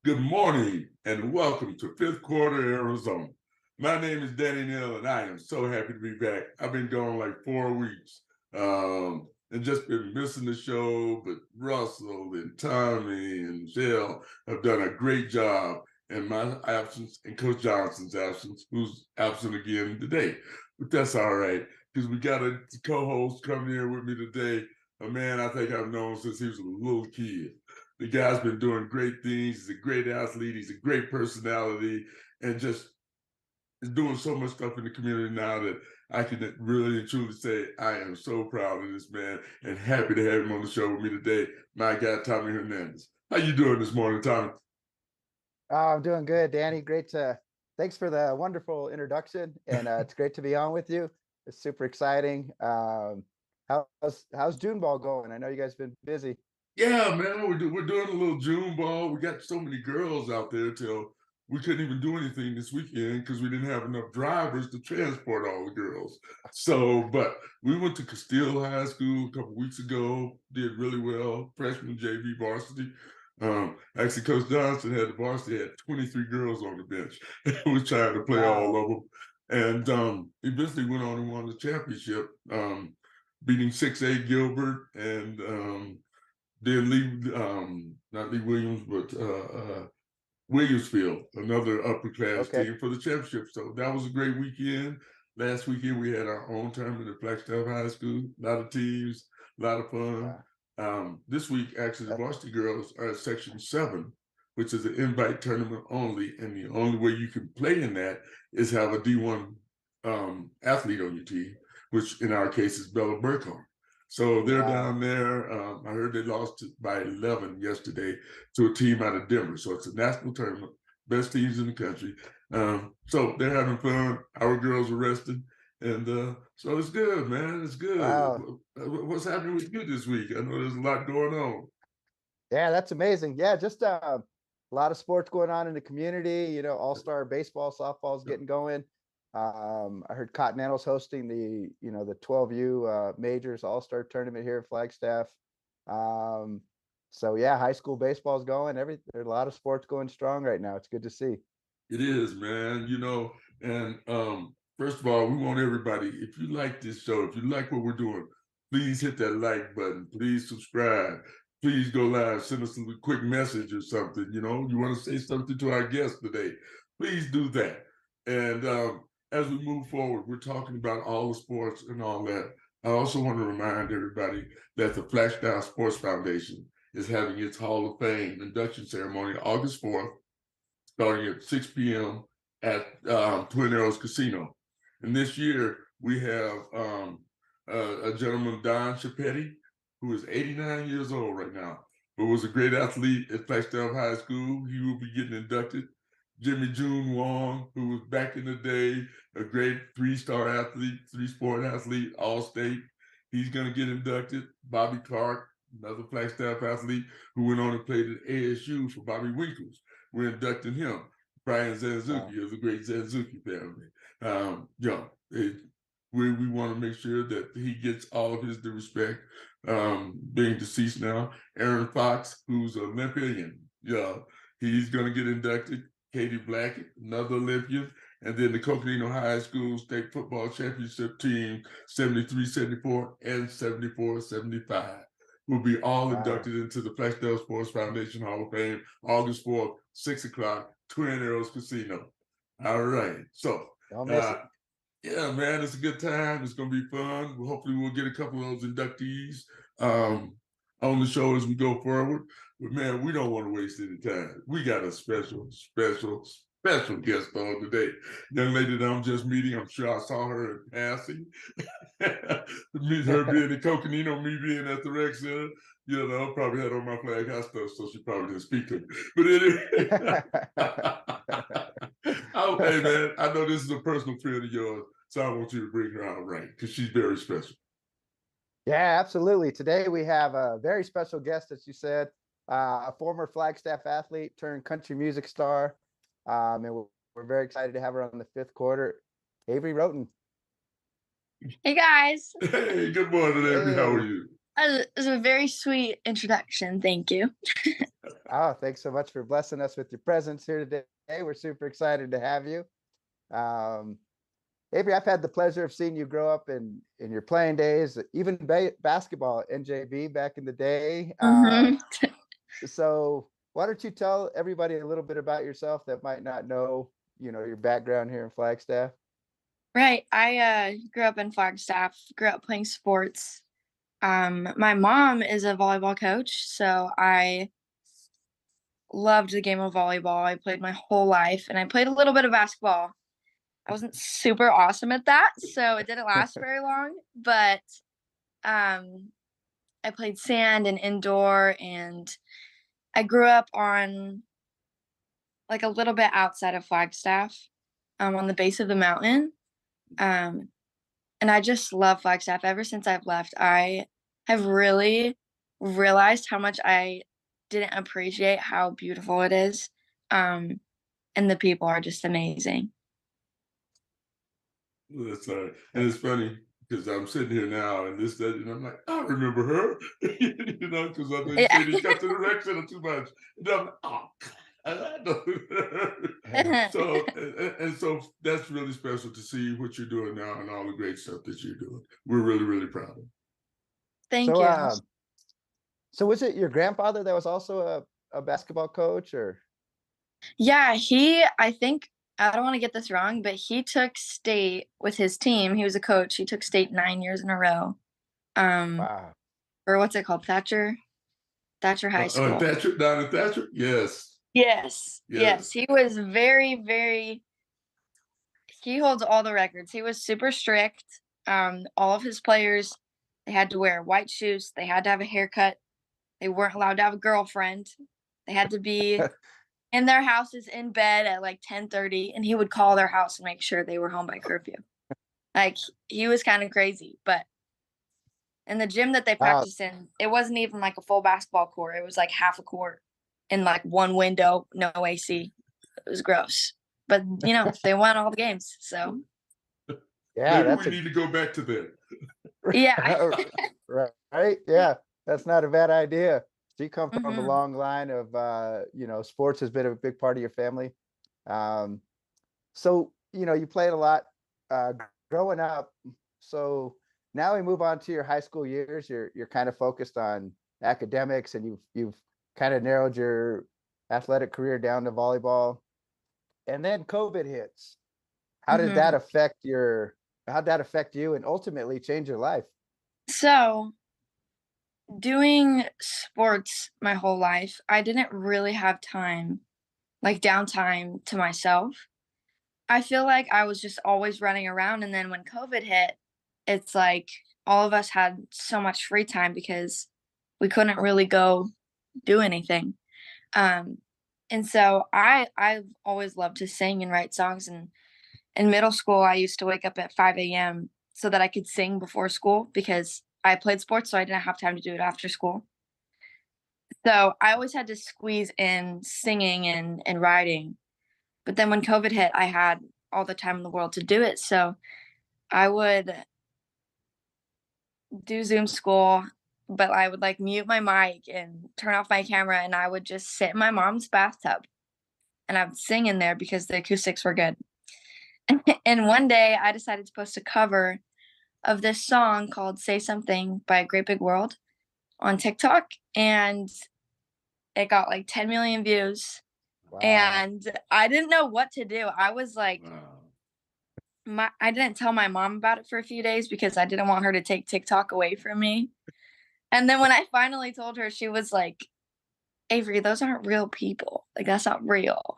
Good morning and welcome to Fifth Quarter Arizona. My name is Danny Neal and I am so happy to be back. I've been gone like 4 weeks and just been missing the show, but Russell and Tommy and Michelle have done a great job in my absence and Coach Johnson's absence, who's absent again today. But that's all right because we got a co-host coming here with me today, a man I think I've known since he was a little kid. The guy's been doing great things. He's a great athlete. He's a great personality, and just is doing so much stuff in the community now that I can really and truly say I am so proud of this man and happy to have him on the show with me today. My guy, Tommy Hernandez. How you doing this morning, Tommy? Oh, I'm doing good, Danny. Thanks for the wonderful introduction, and it's great to be on with you. It's super exciting. How's June ball going? I know you guys been busy. Yeah, man, we're doing a little June ball. We got so many girls out there till we couldn't even do anything this weekend because we didn't have enough drivers to transport all the girls. So, but we went to Castile High School a couple weeks ago, did really well, freshman JV varsity. Actually, Coach Johnson had the varsity, had 23 girls on the bench. He was trying to play all Wow. of them. And eventually went on and won the championship, beating 6A Gilbert and then not Lee Williams, but Williamsfield, another upper class Okay. team for the championship. So that was a great weekend. Last weekend we had our own tournament at Flagstaff High School. A lot of teams, a lot of fun. Wow. This week, actually, the That, varsity girls are at Section 7, which is an invite tournament only. And the only way you can play in that is have a D1 athlete on your team, which in our case is Bella Burkhardt. So they're wow. down there. I heard they lost by 11 yesterday to a team out of Denver. So it's a national tournament, best teams in the country. So they're having fun. Our girls are resting. And so it's good, man. It's good. Wow. What's happening with you this week? I know there's a lot going on. Yeah, that's amazing. Yeah, just a lot of sports going on in the community. All-star baseball, softball's getting going. I heard Continental's hosting the 12U majors all-star tournament here at Flagstaff. Um, so yeah, high school baseball's going. There's a lot of sports going strong right now. It's good to see. It is, man. And first of all, we want everybody, if you like this show, if you like what we're doing, please hit that like button. Please subscribe. Please go live. Send us a quick message or something. You want to say something to our guest today, please do that. And as we move forward, we're talking about all the sports and all that. I also want to remind everybody that the Flagstaff Sports Foundation is having its Hall of Fame induction ceremony August 4th, starting at 6 p.m. at Twin Arrows Casino. And this year we have a gentleman, Don Chapetti, who is 89 years old right now, but was a great athlete at Flagstaff High School. He will be getting inducted. Jimmy June Wong, who was back in the day a great three-star athlete, three-sport athlete, all-state. He's going to get inducted. Bobby Clark, another Flagstaff athlete who went on and played at ASU for Bobby Winkles. We're inducting him. Brian Wow. Zanzuki of the great Zanzuki family. We want to make sure that he gets all of his due respect. Being deceased now, Aaron Fox, who's an Olympian, he's going to get inducted. Katie Blackett, another Olympian, and then the Coconino High School State Football Championship team, 73, 74, and 74, 75 will be all Wow. inducted into the Flagstaff Sports Foundation Hall of Fame August 4th, 6 o'clock, Twin Arrows Casino. All right. So, Don't miss uh, it. yeah, man, it's a good time. It's going to be fun. Hopefully, we'll get a couple of those inductees um, on the show as we go forward. But, man, we don't want to waste any time. We got a special guest on today. Young lady that I'm just meeting, I'm sure I saw her in passing. Her being in Coconino, me being at the rec center, probably had on my flag high stuff, so she probably didn't speak to me. But anyway, hey man, I know this is a personal friend of yours, so I want you to bring her out right because she's very special. Yeah, absolutely. Today we have a very special guest, as you said, a former Flagstaff athlete turned country music star. And we're very excited to have her on the fifth quarter, Avery Rhoton. Hey guys. Hey, good morning, Avery. How are Hey. you? It was a very sweet introduction. Thank you. Oh, thanks so much for blessing us with your presence here today. We're super excited to have you. Um, Avery, I've had the pleasure of seeing you grow up in your playing days, even basketball, NJB back in the day. hmm So why don't you tell everybody a little bit about yourself that might not know, your background here in Flagstaff? Right. I grew up in Flagstaff, grew up playing sports. My mom is a volleyball coach, so I loved the game of volleyball. I played my whole life, and I played a little bit of basketball. I wasn't super awesome at that, so it didn't last very long, but um I played sand and indoor, and I grew up on like a little bit outside of Flagstaff, on the base of the mountain. Um, and I just love Flagstaff. Ever since I've left, I have really realized how much I didn't appreciate how beautiful it is. Um, and the people are just amazing. That's and it's funny because I'm sitting here now and this, that, and I'm like, I remember her, because I've been Yeah. saying he's got the direction too much. And I'm like, oh, I know. So and so that's really special to see what you're doing now and all the great stuff that you're doing. We're really, really proud of. Thank So, you. so was it your grandfather that was also a basketball coach, or? Yeah, I think, I don't want to get this wrong, but he took state with his team. He was a coach. He took state 9 years in a row. Um, Wow. or what's it called? Thatcher High School. Thatcher, down at Thatcher, yes, Yes, yes. yes. He was very, very, he holds all the records. He was super strict. All of his players, they had to wear white shoes. They had to have a haircut. They weren't allowed to have a girlfriend. They had to be in their houses in bed at like 10:30, and he would call their house and make sure they were home by curfew. Like, he was kind of crazy, but in the gym that they Wow. practiced in, it wasn't even like a full basketball court. It was like half a court in like one window, no AC. It was gross. But they won all the games. So Yeah, Maybe that's we need to go back to that. yeah. right. Yeah, that's not a bad idea. So you come from a hmm long line of, sports has been a big part of your family. Um, so, you played a lot growing up. So now we move on to your high school years. You're kind of focused on academics, and you've kind of narrowed your athletic career down to volleyball. And then COVID hits. How did that hmm affect how'd that affect you and ultimately change your life? So doing sports my whole life, I didn't really have time, like downtime to myself. I feel like I was just always running around. And then when COVID hit, it's like all of us had so much free time because we couldn't really go do anything. Um, and so I've always loved to sing and write songs. And in middle school, I used to wake up at 5 a.m. so that I could sing before school because I played sports, so I didn't have time to do it after school. So I always had to squeeze in singing and writing. But then when COVID hit, I had all the time in the world to do it. So I would do Zoom school, but I would like mute my mic and turn off my camera, and I would just sit in my mom's bathtub and I would sing in there because the acoustics were good. And one day I decided to post a cover of this song called Say Something by Great Big World on TikTok, and it got like 10 million views. Wow. And I didn't know what to do. I was like, Wow. I didn't tell my mom about it for a few days because I didn't want her to take TikTok away from me. And then when I finally told her, she was like, Avery, those aren't real people. Like, that's not real.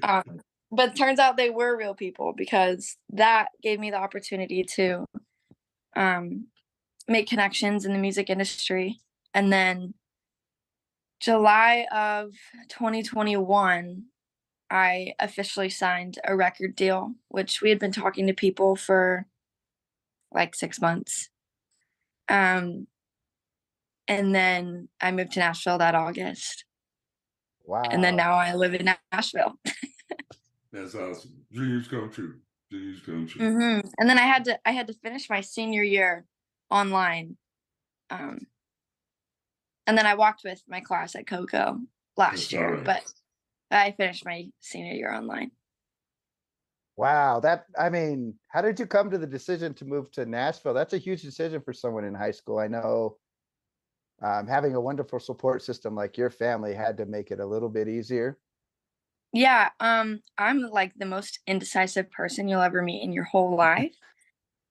Um, but turns out they were real people because that gave me the opportunity to um, make connections in the music industry. And then July of 2021, I officially signed a record deal, which we had been talking to people for like 6 months. And then I moved to Nashville that August. And then Wow. now I live in Nashville. That's awesome. Dreams come true. Dreams come true. And then I had to finish my senior year online. And then I walked with my class at Coco. last That's all year, right. but I finished my senior year online. Wow, I mean, how did you come to the decision to move to Nashville? That's a huge decision for someone in high school. I know having a wonderful support system like your family had to make it a little bit easier. Yeah, I'm like the most indecisive person you'll ever meet in your whole life.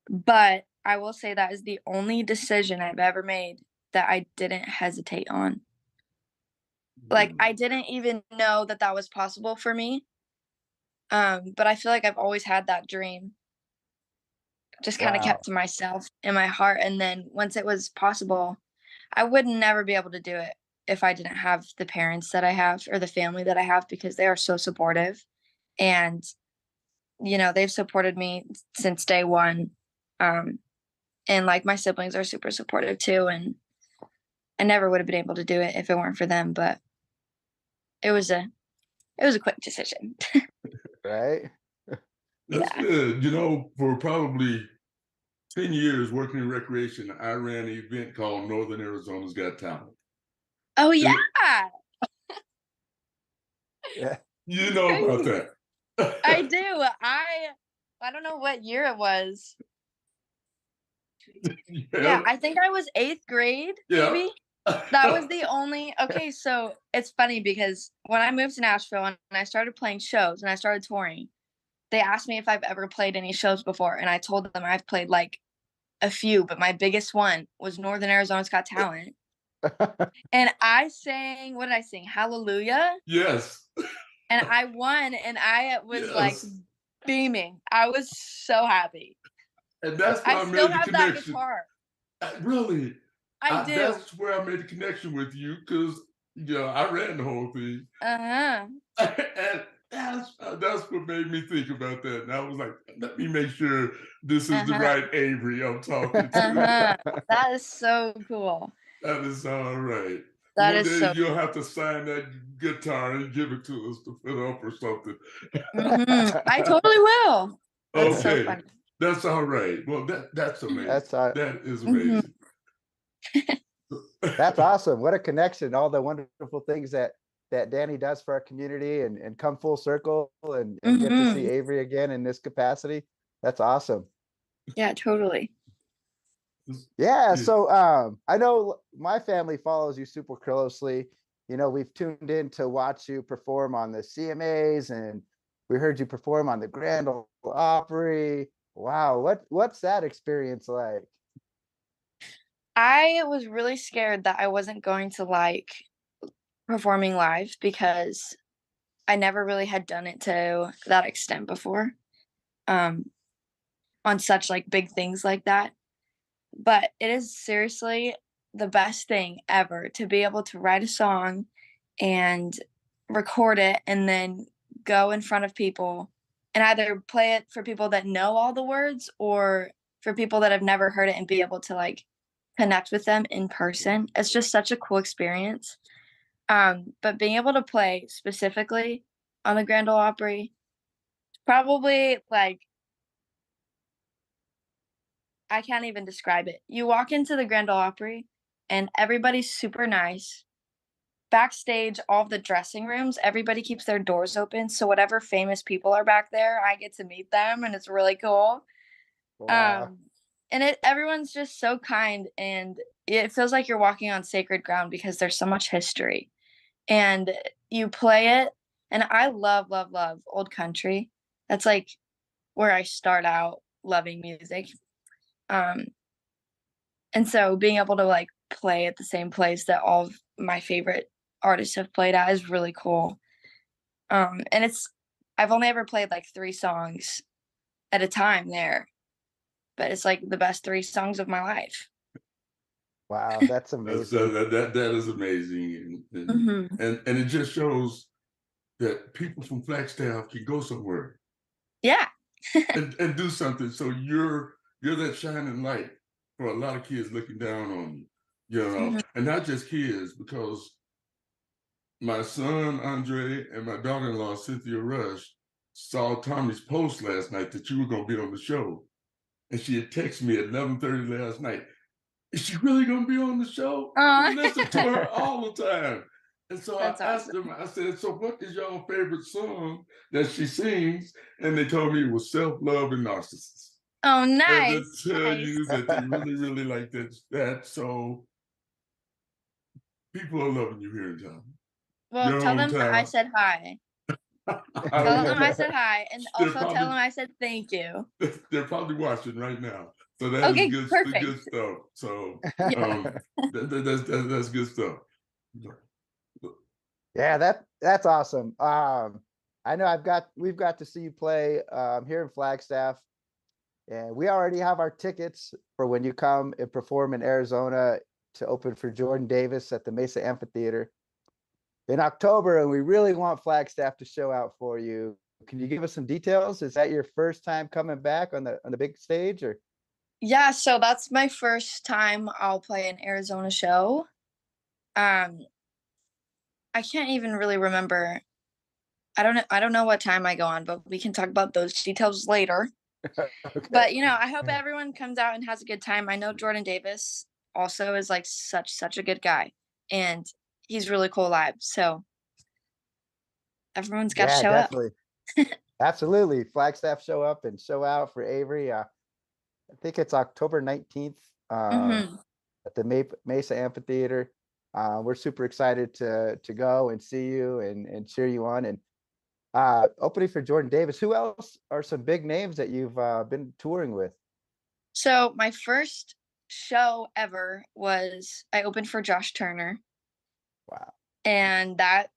But I will say that is the only decision I've ever made that I didn't hesitate on. Like, I didn't even know that that was possible for me. But I feel like I've always had that dream, just kind of Wow. kept to myself in my heart. And then once it was possible, I would never be able to do it if I didn't have the parents that I have or the family that I have, because they are so supportive. And, you know, they've supported me since day one. And like my siblings are super supportive too. And I never would have been able to do it if it weren't for them. But it was a quick decision. Right? That's Yeah. good. You know, for probably 10 years working in recreation, I ran an event called Northern Arizona's Got Talent. Oh yeah. Yeah. You know about Crazy. that. I do. I don't know what year it was. Yeah, I think I was 8th grade, Yeah. maybe. That was the only okay, so it's funny because when I moved to Nashville and I started playing shows and I started touring, they asked me if I've ever played any shows before, and I told them I've played like a few, but my biggest one was Northern Arizona's Got Talent. And I sang, what did I sing? Hallelujah. Yes. And I won, and I was like Yes. beaming. I was so happy. And that's where I I still made the have that connection. guitar. Really? I do. That's where I made the connection with you because, you know, I ran the whole thing. Uh-huh. And that's what made me think about that. And I was like, let me make sure this is the Uh-huh. right Avery I'm talking to. Uh-huh. That is so cool. That is all right. That One is day so you'll have to sign that guitar and give it to us to put up or something. I totally will. That's so Okay, funny. that's all right. Well, that's amazing. That's That is Mhm. amazing. that's awesome. What a connection. All the wonderful things that Danny does for our community and come full circle and get to see Mhm. Avery again in this capacity. That's awesome. Yeah, totally. Yeah, Yeah. so I know my family follows you super closely. You know, we've tuned in to watch you perform on the CMAs, and we heard you perform on the Grand Ole Opry. Wow, what's that experience like? I was really scared that I wasn't going to like performing live because I never really had done it to that extent before. Um, on such like big things like that. But it is seriously the best thing ever to be able to write a song and record it and then go in front of people and either play it for people that know all the words or for people that have never heard it and be able to like connect with them in person. It's just such a cool experience. But being able to play specifically on the Grand Ole Opry, probably like I can't even describe it. You walk into the Grand Ole Opry and everybody's super nice. Backstage, all of the dressing rooms, everybody keeps their doors open. So whatever famous people are back there, I get to meet them and it's really cool. Wow. Um, and everyone's just so kind and it feels like you're walking on sacred ground because there's so much history. And you play it, and I love, love, love old country. That's like where I start out loving music. Um, and so being able to like play at the same place that all of my favorite artists have played at is really cool. And I've only ever played like 3 songs at a time there, but it's like the best 3 songs of my life. Wow, that's That's, amazing. that is amazing. Mhm. And it just shows that people from Flagstaff can go somewhere Yeah. and do something. So you're that shining light for a lot of kids looking down on you, you know, Mhm. and not just kids, because my son Andre and my daughter-in-law Cynthia Rush saw Tommy's post last night that you were going to be on the show, and she had texted me at 11:30 last night. Is she really going to be on the show? We Aw. listen to her all the time. And so I That's asked awesome. them, I said, so what is your favorite song that she sings? And they told me it was Self-Love and Narcissist. Oh, And to nice. tell Nice. you that they really, really like that. So people are loving you here in town. Well, Your tell them I hometown. said hi. I Tell don't them I know. said hi, and They're also tell probably them I said thank you. they're probably watching right now. So that is Okay, good, perfect. good stuff. So Yeah. that's good stuff. Yeah, that's awesome. I know we've got to see you play here in Flagstaff, and we already have our tickets for when you come and perform in Arizona to open for Jordan Davis at the Mesa Amphitheater in October, and we really want Flagstaff to show out for you. Can you give us some details? Is that your first time coming back on the big stage, or? Yeah, so that's my first time I'll play an Arizona show. Um, I can't even really remember. I don't know what time I go on, but we can talk about those details later. Okay. But I hope everyone comes out and has a good time. I know Jordan Davis also is like such a good guy, and he's really cool live. So everyone's got to Yeah, show up. definitely. Absolutely. Flagstaff show up and show out for Avery. I think it's October 19th Hmm. at the Mesa Amphitheater. We're super excited to go and see you and cheer you on. And opening for Jordan Davis. Who else are some big names that you've been touring with? So my first show ever was I opened for Josh Turner, Wow. and that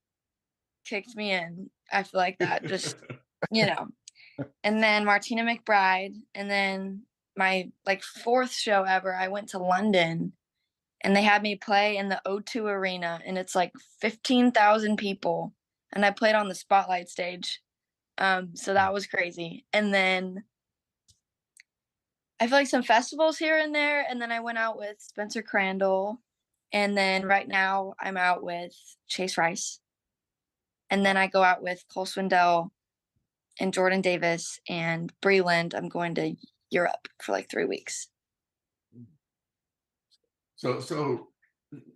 kicked me in. I feel like that just, you know. And then Martina McBride, and then my like fourth show ever, I went to London and they had me play in the O2 Arena, and it's like 15,000 people, and I played on the spotlight stage. So that was crazy. And then I feel like some festivals here and there, and then I went out with Spencer Crandall, and then right now I'm out with Chase Rice, and then I go out with Cole Swindell and Jordan Davis and Breland. I'm going to Europe for like 3 weeks. So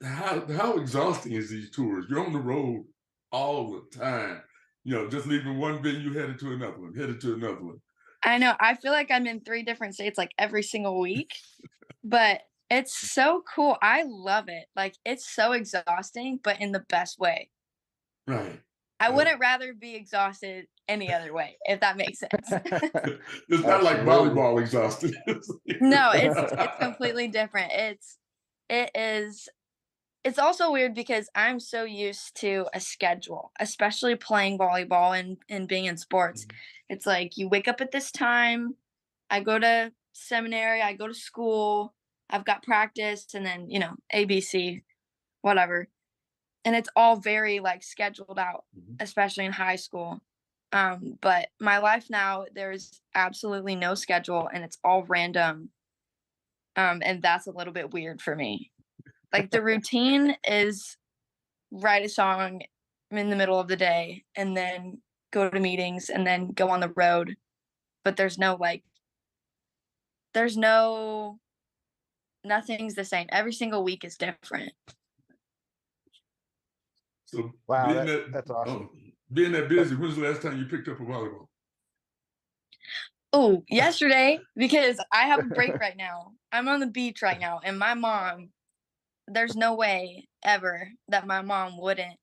how exhausting is these tours? You're on the road all the time. Just leaving one venue, headed to another one, headed to another one. I know. I feel like I'm in 3 different states like every single week, but it's so cool. I love it. Like, it's so exhausting, but in the best way. Right. I wouldn't rather be exhausted any other way, if that makes sense. It's not like Absolutely. volleyball exhausted. No, it's completely different. It is it's also weird because I'm so used to a schedule, especially playing volleyball and being in sports. It's like you wake up at this time, I go to seminary, I go to school, I've got practice, and then, ABC, whatever. And it's all very like scheduled out, especially in high school. But my life now, there's absolutely no schedule and it's all random. And that's a little bit weird for me. Like the routine is write a song in the middle of the day and then go to meetings and then go on the road. But there's no nothing's the same. Every single week is different. So Wow, being that's awesome. being that busy, when's the last time you picked up a volleyball? Oh, yesterday, because I have a break right now. I'm on the beach right now, and my mom, there's no way ever that my mom wouldn't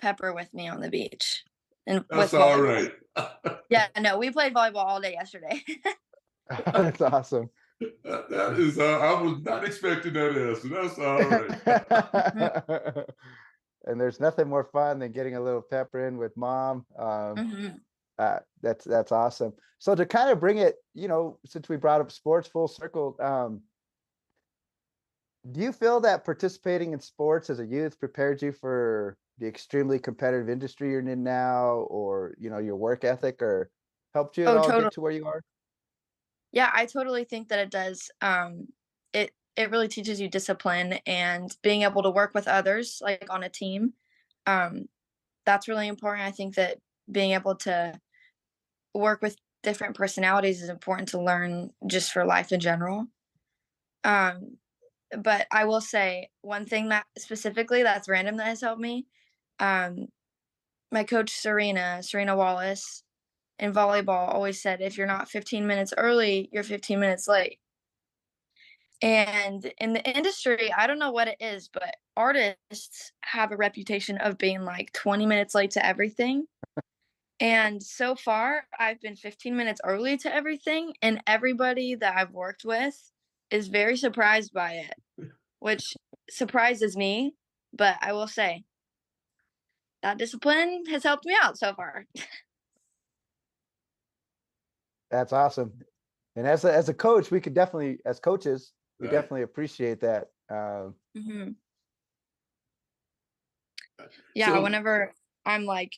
pepper with me on the beach and That's with all volleyball. right. Yeah, no, we played volleyball all day yesterday. That's awesome. That is, I was not expecting that answer. That's all right. And there's nothing more fun than getting a little pepper in with mom. Mhm. That's awesome. So to kind of bring it, since we brought up sports full circle, do you feel that participating in sports as a youth prepared you for the extremely competitive industry you're in now, or your work ethic, or helped you at Oh, all totally. get to where you are? Yeah, I totally think that it does. It really teaches you discipline and being able to work with others, like on a team. Um, that's really important. I think that being able to work with different personalities is important to learn just for life in general. Um, but I will say one thing that specifically that's random that has helped me my coach Serena Wallace in volleyball always said, if you're not 15 minutes early, you're 15 minutes late. And in the industry, I don't know what it is, but artists have a reputation of being like 20 minutes late to everything. And so far, I've been 15 minutes early to everything, and everybody that I've worked with is very surprised by it, which surprises me. But I will say that discipline has helped me out so far. That's awesome. And as a coach, we could definitely, as coaches, we Right. definitely appreciate that. Mhm. Yeah, So- whenever I'm like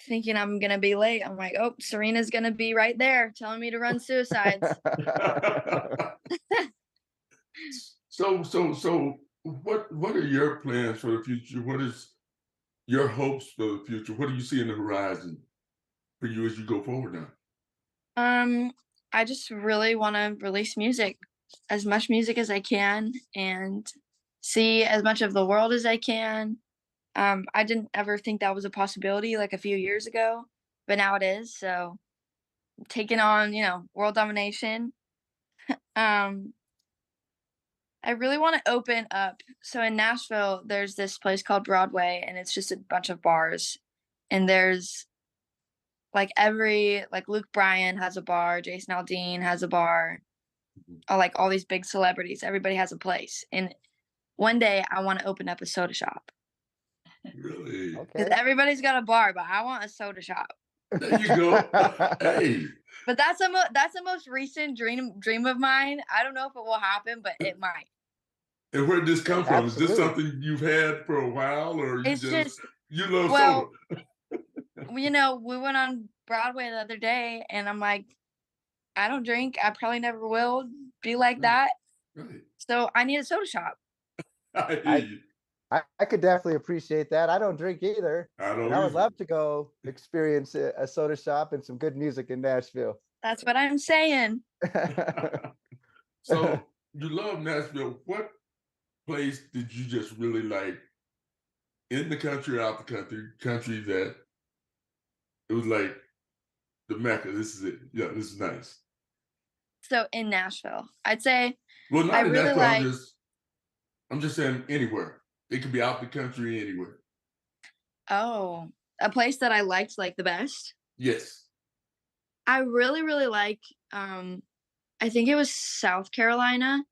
thinking I'm gonna be late, I'm like, oh, Serena's gonna be right there telling me to run suicides. So what are your plans for the future? What is your hopes for the future? What do you see in the horizon for you as you go forward now? I just really want to release music, as much music as I can, and see as much of the world as I can. I didn't ever think that was a possibility like a few years ago, but now it is. So taking on, world domination. Um, I really want to open up. So in Nashville, there's this place called Broadway, and it's just a bunch of bars. And there's like Luke Bryan has a bar, Jason Aldean has a bar, or like all these big celebrities. Everybody has a place. And one day I want to open up a soda shop. Really? Okay. Because everybody's got a bar, but I want a soda shop. There you go. Hey. But that's the most recent dream of mine. I don't know if it will happen, but it might. And where did this come from? Is this Absolutely. something you've had for a while, or you It's just you love well, soda? we went on Broadway the other day, and I'm like, I don't drink. I probably never will be like that. Right. So I need a soda shop. I hear you. I could definitely appreciate that. I don't drink either, I don't and I would either. love to go experience a soda shop and some good music in Nashville. That's what I'm saying. So you love Nashville. What place did you just really like in the country, out the country that it was like the Mecca? This is it. Yeah, this is nice. So in Nashville, I'd say Well, I not in really Nashville. like. I'm just saying anywhere. It could be out the country, anywhere. Oh, a place that I liked like the best. Yes. I really, really like. I think it was South Carolina.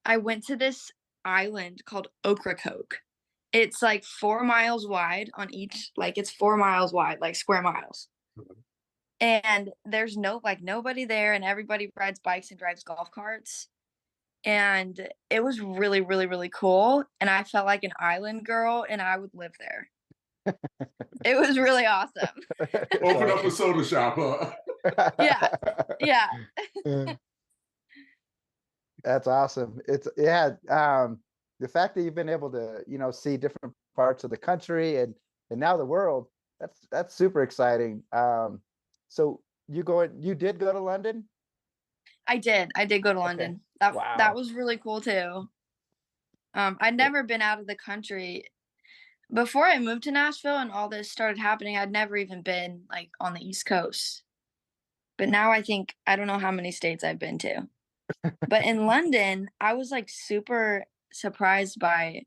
I went to this island called Ocracoke. It's like 4 miles wide on each. Like it's 4 miles wide, like square miles. Mhm. And there's nobody there, and everybody rides bikes and drives golf carts. And it was really, really, really cool. And I felt like an island girl, and I would live there. It was really awesome. Open up a soda shop, huh? Yeah. Yeah. That's awesome. The fact that you've been able to, see different parts of the country and now the world, that's super exciting. So you did go to London? I did go to Okay. London. That Wow. was really cool too. I'd never been out of the country. Before I moved to Nashville and all this started happening, I'd never even been like on the East Coast. But now I don't know how many states I've been to. But in London, I was like super surprised by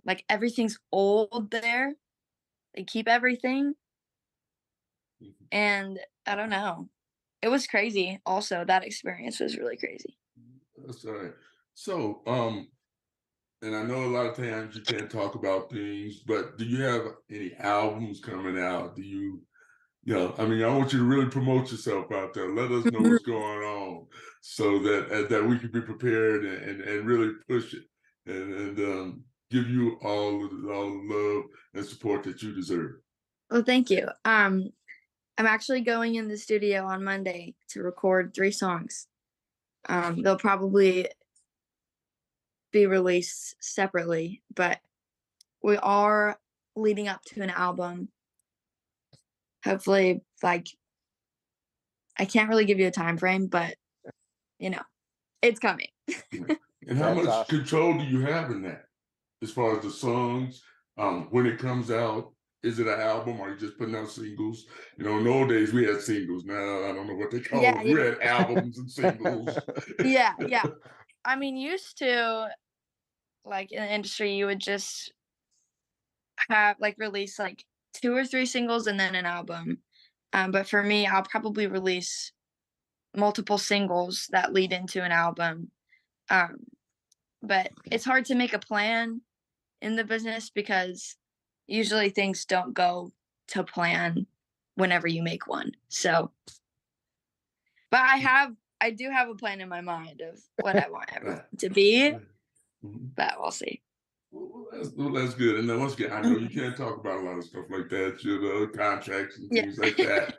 like everything's old there. They keep everything. And I don't know. It was crazy. Also, that experience was really crazy. That's all right. So, and I know a lot of times you can't talk about things, but do you have any albums coming out? Do you, I mean, I want you to really promote yourself out there. Let us know what's going on so that we can be prepared and really push it and give you all the love and support that you deserve. Well, thank you. I'm actually going in the studio on Monday to record 3 songs. They'll probably be released separately, but we are leading up to an album. Hopefully, like, I can't really give you a time frame, but it's coming. And how That's much awesome. control do you have in that as far as the songs When it comes out, is it an album or are you just putting out singles? You know, in the old days we had singles. Now I don't know what they call Yeah, it. We had albums and singles. yeah, yeah. I mean, used to, like, in the industry, you would just have like release like 2 or 3 singles and then an album. But for me, I'll probably release multiple singles that lead into an album. Um, but it's hard to make a plan in the business because usually things don't go to plan whenever you make one. So, but I do have a plan in my mind of what I want everything to be, but we'll see. Well, that's good. And then once again, I know you can't talk about a lot of stuff like that, you know, contracts and Yeah. things like that.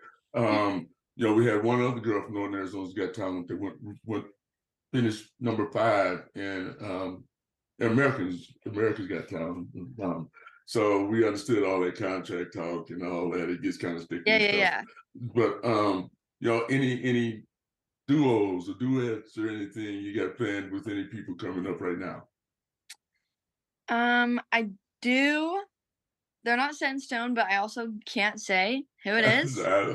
You know, we had one other girl from Northern Arizona's Got Talent that went finished number 5 in America's Got Talent. So we understood all that contract talk and all that. It gets kind of sticky Yeah, and stuff. yeah, But you know, any duos or duets or anything you got planned with any people coming up right now? yeah. I do. They're not set in stone, but I also can't say who it is. But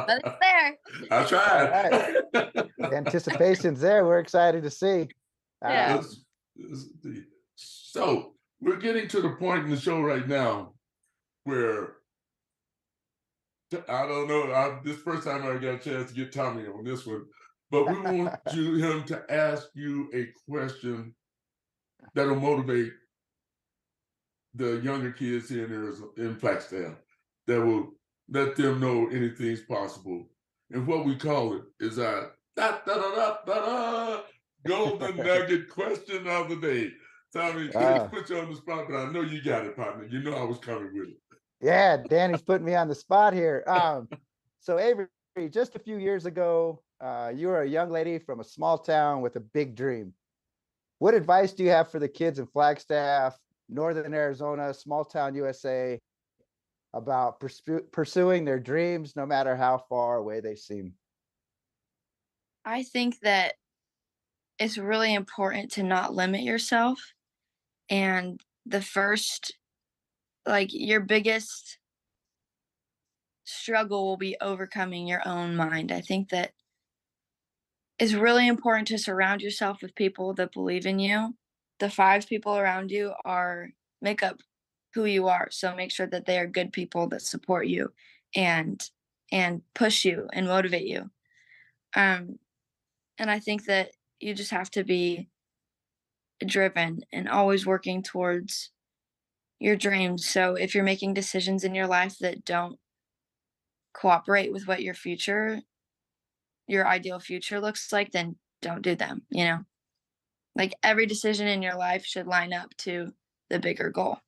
it's there. I tried. The anticipation's there. We're excited to see. Yeah. So we're getting to the point in the show right now where I don't know. This first time I got a chance to get Tommy on this one, but we want him to ask you a question that'll motivate the younger kids here in Flagstaff, that will let them know anything's possible. And what we call it is our golden nugget question of the day. Tommy, put you on the spot, but I know you got it, partner. You know I was coming with it. Yeah, Danny's putting me on the spot here. So Avery, just a few years ago, you were a young lady from a small town with a big dream. What advice do you have for the kids in Flagstaff, Northern Arizona, small town USA, about pursuing their dreams, no matter how far away they seem? I think that it's really important to not limit yourself. And the first, like, your biggest struggle will be overcoming your own mind. I think that it's really important to surround yourself with people that believe in you. The 5 people around you make up who you are. So make sure that they are good people that support you and push you and motivate you. And I think that you just have to be driven and always working towards your dreams. So if you're making decisions in your life that don't cooperate with what your ideal future looks like, then don't do them, you know? Like, every decision in your life should line up to the bigger goal.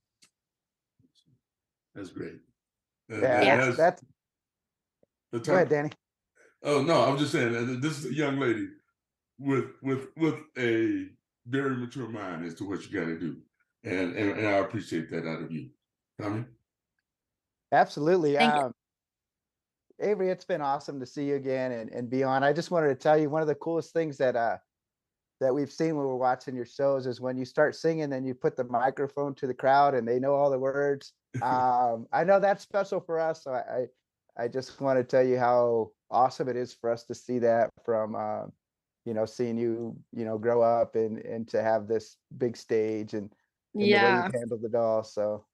That's great. Yeah, that's go ahead, Danny. Oh no, I'm just saying this is a young lady with a very mature mind as to what you got to do, and I appreciate that out of you, Tommy. Absolutely. Thank you. Avery, it's been awesome to see you again and be on. I just wanted to tell you one of the coolest things that we've seen when we're watching your shows is when you start singing, then you put the microphone to the crowd and they know all the words. I know that's special for us. So I just want to tell you how awesome it is for us to see that from, you know, seeing you, you know, grow up and to have this big stage and the way Yeah. you've handled it all. So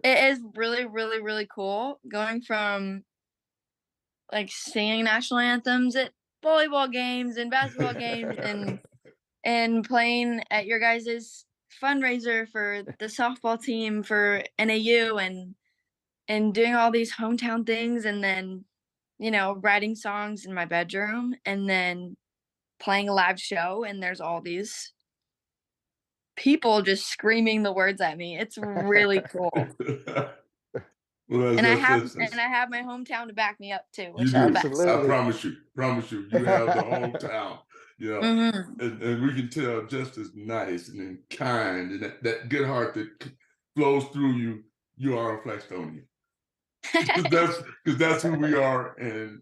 It is really, really, really cool going from, like, singing national anthems at volleyball games and basketball games and playing at your guys' fundraiser for the softball team for NAU and doing all these hometown things, and then, you know, writing songs in my bedroom, and then playing a live show, and there's all these people just screaming the words at me. It's really cool. Well, And I have my hometown to back me up too, which is the best. Absolutely. I promise you, you have the hometown, you know, Mhm. and we can tell just as nice and kind and that good heart that flows through you. You are a Flagstonian. Because that's who we are. And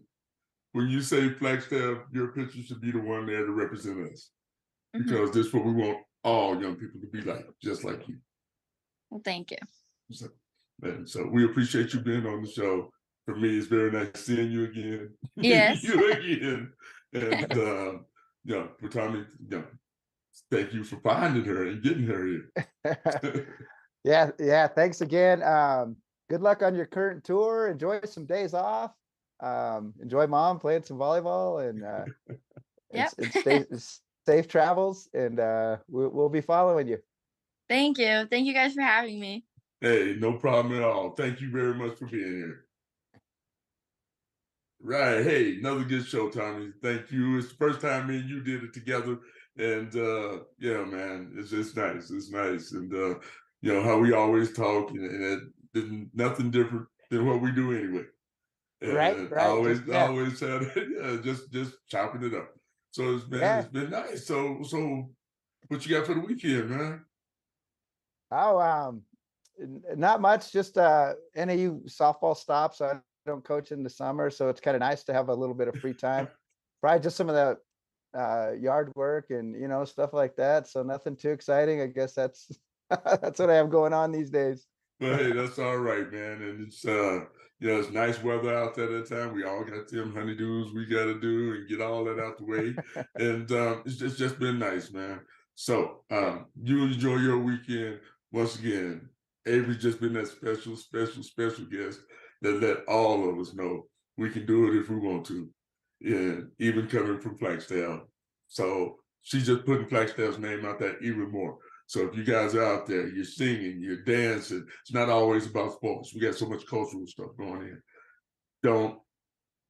when you say Flagstaff, your picture should be the one there to represent us. Mhm. Because this is what we want all young people to be like, just like you. Well, thank you. So we appreciate you being on the show. For me, it's very nice seeing you again. Yes. You again. And for Tommy, thank you for finding her and getting her here. Yeah. Thanks again. Good luck on your current tour. Enjoy some days off. Enjoy mom playing some volleyball and Yep. and stay safe travels. And we'll be following you. Thank you. Thank you guys for having me. Hey, no problem at all. Thank you very much for being here. Right. Hey, another good show, Tommy. Thank you. It's the first time me and you did it together. And yeah, man, it's nice. It's nice. And how we always talk, and it's nothing different than what we do anyway. And Right. always had just chopping it up. So it's been nice. So what you got for the weekend, man? Oh, not much, just NAU softball stops. I don't coach in the summer, so it's kind of nice to have a little bit of free time. Probably just some of the yard work and stuff like that. So nothing too exciting. I guess that's that's what I have going on these days. Well, hey, that's all right, man. And it's it's nice weather out there that time. We all got them honeydews we got to do and get all that out the way. And it's just been nice, man. So you enjoy your weekend. Once again, Avery's just been that special guest that let all of us know we can do it if we want to. Yeah, even coming from Flagstaff. So she's just putting Flagstaff's name out there even more. So if you guys are out there, you're singing, you're dancing, it's not always about sports. We got so much cultural stuff going in. Don't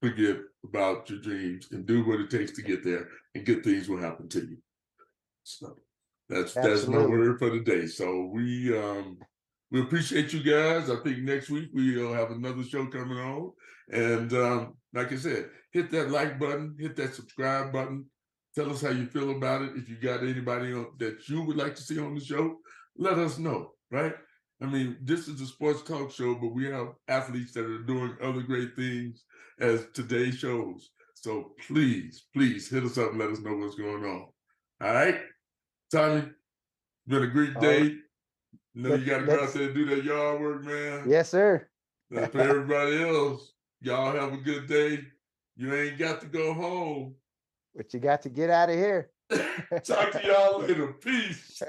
forget about your dreams and do what it takes to get there, and good things will happen to you. So that's my word for the day. So we appreciate you guys. I think next week we'll have another show coming on. And like I said, hit that like button, hit that subscribe button. Tell us how you feel about it. If you got anybody that you would like to see on the show, let us know, right? I mean, this is a sports talk show, but we have athletes that are doing other great things as today shows. So please hit us up and let us know what's going on. All right? Tommy, it's been a great day. You got to go out there and do that yard work, man. Yes, sir. For everybody else, y'all have a good day. You ain't got to go home. But you got to get out of here. Talk to y'all later. Peace.